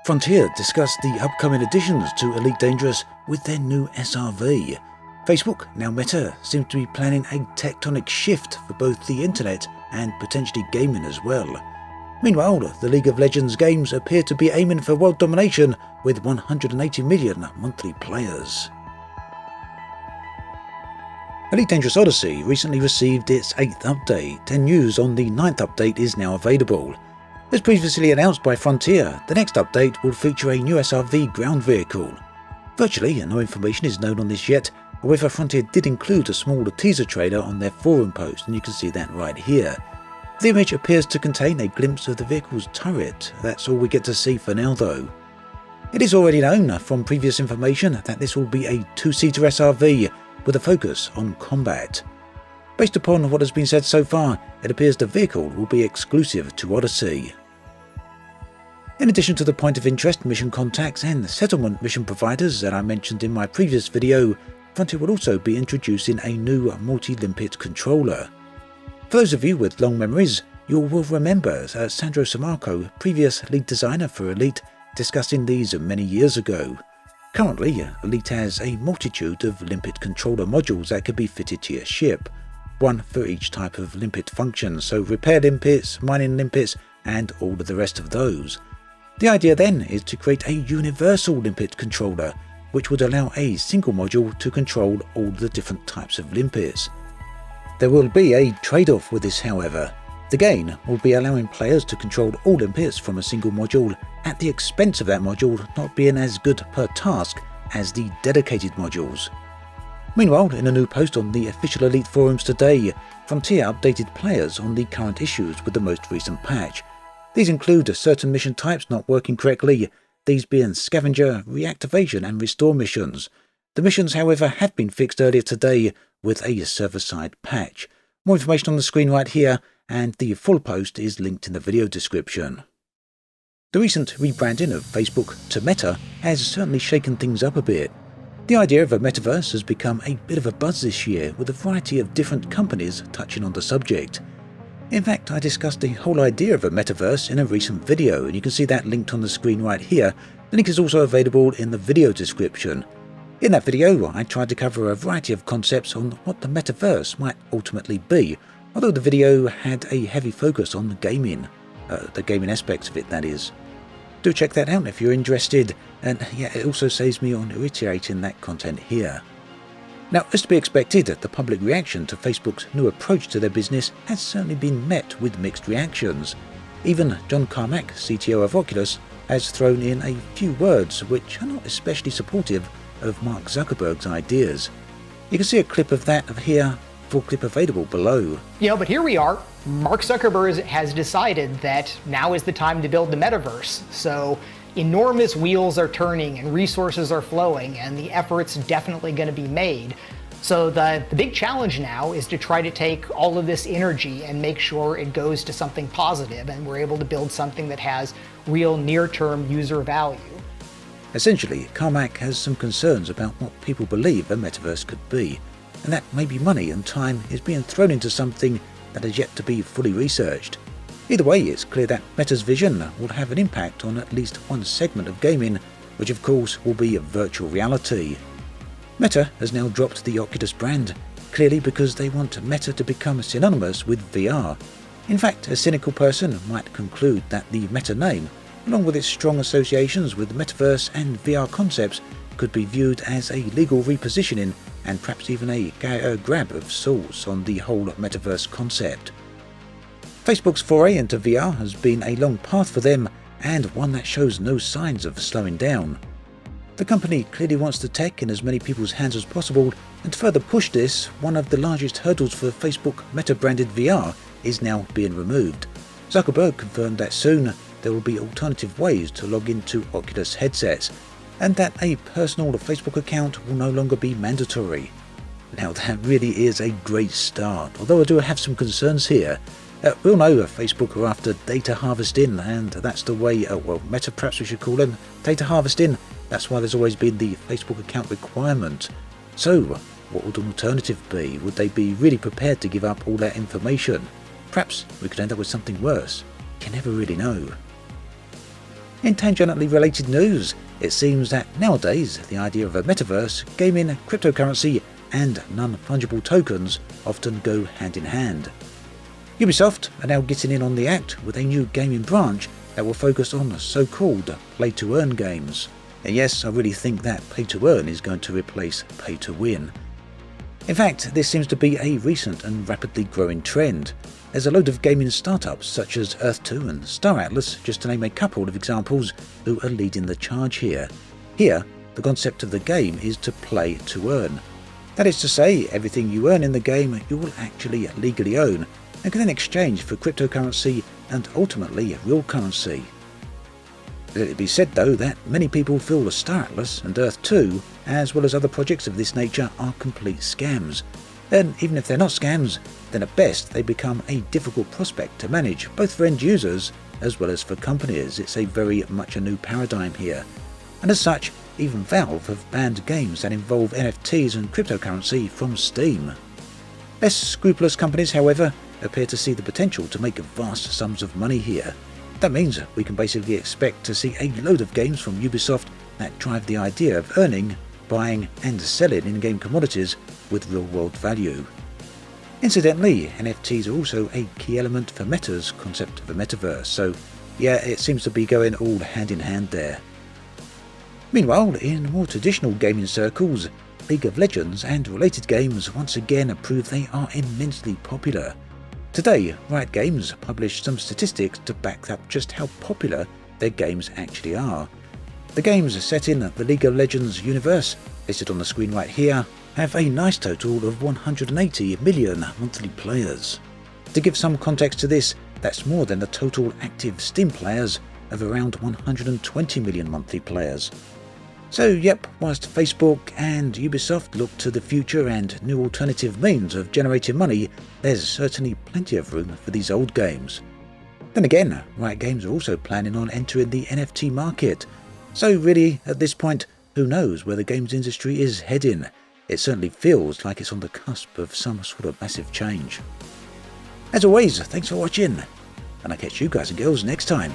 Frontier discussed the upcoming additions to Elite Dangerous with their new SRV. Facebook, now Meta, seems to be planning a tectonic shift for both the internet and potentially gaming as well. Meanwhile, the League of Legends games appear to be aiming for world domination with 180 million monthly players. Elite Dangerous Odyssey recently received its 8th update, and news on the 9th update is now available. As previously announced by Frontier, the next update will feature a new SRV ground vehicle. Virtually no information is known on this yet, however Frontier did include a small teaser trailer on their forum post, and you can see that right here. The image appears to contain a glimpse of the vehicle's turret. That's all we get to see for now though. It is already known from previous information that this will be a two-seater SRV with a focus on combat. Based upon what has been said so far, it appears the vehicle will be exclusive to Odyssey. In addition to the point of interest mission contacts and settlement mission providers that I mentioned in my previous video, Frontier will also be introducing a new multi-limpet controller. For those of you with long memories, you will remember Sandro Samarco, previous lead designer for Elite, discussing these many years ago. Currently, Elite has a multitude of limpet controller modules that can be fitted to your ship, one for each type of limpet function, so repair limpets, mining limpets, and all of the rest of those. The idea then is to create a universal limpet controller, which would allow a single module to control all the different types of limpets. There will be a trade-off with this however. The gain will be allowing players to control all limpets from a single module at the expense of that module not being as good per task as the dedicated modules. Meanwhile, in a new post on the official Elite forums today, Frontier updated players on the current issues with the most recent patch. These include certain mission types not working correctly, these being scavenger, reactivation and restore missions. The missions, however, have been fixed earlier today with a server-side patch. More information on the screen right here, and the full post is linked in the video description. The recent rebranding of Facebook to Meta has certainly shaken things up a bit. The idea of a metaverse has become a bit of a buzz this year, with a variety of different companies touching on the subject. In fact, I discussed the whole idea of a metaverse in a recent video, and you can see that linked on the screen right here. The link is also available in the video description. In that video, I tried to cover a variety of concepts on what the metaverse might ultimately be, although the video had a heavy focus on gaming, the gaming aspects of it, that is. Do check that out if you're interested, and yeah, it also saves me on reiterating that content here. Now, as to be expected, the public reaction to Facebook's new approach to their business has certainly been met with mixed reactions. Even John Carmack, CTO of Oculus, has thrown in a few words which are not especially supportive of Mark Zuckerberg's ideas. You can see a clip of that here, full clip available below. But here we are. Mark Zuckerberg has decided that now is the time to build the metaverse. So enormous wheels are turning and resources are flowing, and the effort's definitely going to be made. So the big challenge now is to try to take all of this energy and make sure it goes to something positive, and we're able to build something that has real near-term user value. Essentially, Carmack has some concerns about what people believe a metaverse could be, and that maybe money and time is being thrown into something that has yet to be fully researched. Either way, it's clear that Meta's vision will have an impact on at least one segment of gaming, which of course will be virtual reality. Meta has now dropped the Oculus brand, clearly because they want Meta to become synonymous with VR. In fact, a cynical person might conclude that the Meta name, along with its strong associations with Metaverse and VR concepts, could be viewed as a legal repositioning and perhaps even a grab of sorts on the whole Metaverse concept. Facebook's foray into VR has been a long path for them, and one that shows no signs of slowing down. The company clearly wants the tech in as many people's hands as possible, and to further push this, one of the largest hurdles for Facebook Meta-branded VR is now being removed. Zuckerberg confirmed that soon there will be alternative ways to log into Oculus headsets, and that a personal Facebook account will no longer be mandatory. Now that really is a great start, although I do have some concerns here. We all know Facebook are after data harvesting, and that's the way, Meta perhaps we should call them, data harvesting. That's why there's always been the Facebook account requirement. So, what would an alternative be? Would they be really prepared to give up all that information? Perhaps we could end up with something worse. You can never really know. In tangentially related news, it seems that nowadays the idea of a metaverse, gaming, cryptocurrency and non-fungible tokens often go hand in hand. Ubisoft are now getting in on the act with a new gaming branch that will focus on so-called play-to-earn games. And yes, I really think that play-to-earn is going to replace pay-to-win. In fact, this seems to be a recent and rapidly growing trend. There's a load of gaming startups such as Earth-2 and Star Atlas, just to name a couple of examples, who are leading the charge here. Here, the concept of the game is to play to earn. That is to say, everything you earn in the game you will actually legally own, and can then exchange for cryptocurrency and ultimately real currency. Let it be said though that many people feel the Star Atlas and Earth-2, as well as other projects of this nature, are complete scams. And even if they're not scams, then at best they become a difficult prospect to manage, both for end users as well as for companies. It's a very much a new paradigm here. And as such, even Valve have banned games that involve NFTs and cryptocurrency from Steam. Less scrupulous companies, however, appear to see the potential to make vast sums of money here. That means we can basically expect to see a load of games from Ubisoft that drive the idea of earning, buying and selling in-game commodities with real-world value. Incidentally, NFTs are also a key element for Meta's concept of a metaverse, so yeah, it seems to be going all hand in hand there. Meanwhile, in more traditional gaming circles, League of Legends and related games once again prove they are immensely popular. Today, Riot Games published some statistics to back up just how popular their games actually are. The games set in the League of Legends universe, listed on the screen right here, have a nice total of 180 million monthly players. To give some context to this, that's more than the total active Steam players of around 120 million monthly players. So yep, whilst Facebook and Ubisoft look to the future and new alternative means of generating money, there's certainly plenty of room for these old games. Then again, Riot Games are also planning on entering the NFT market. So really, at this point, who knows where the games industry is heading? It certainly feels like it's on the cusp of some sort of massive change. As always, thanks for watching, and I'll catch you guys and girls next time.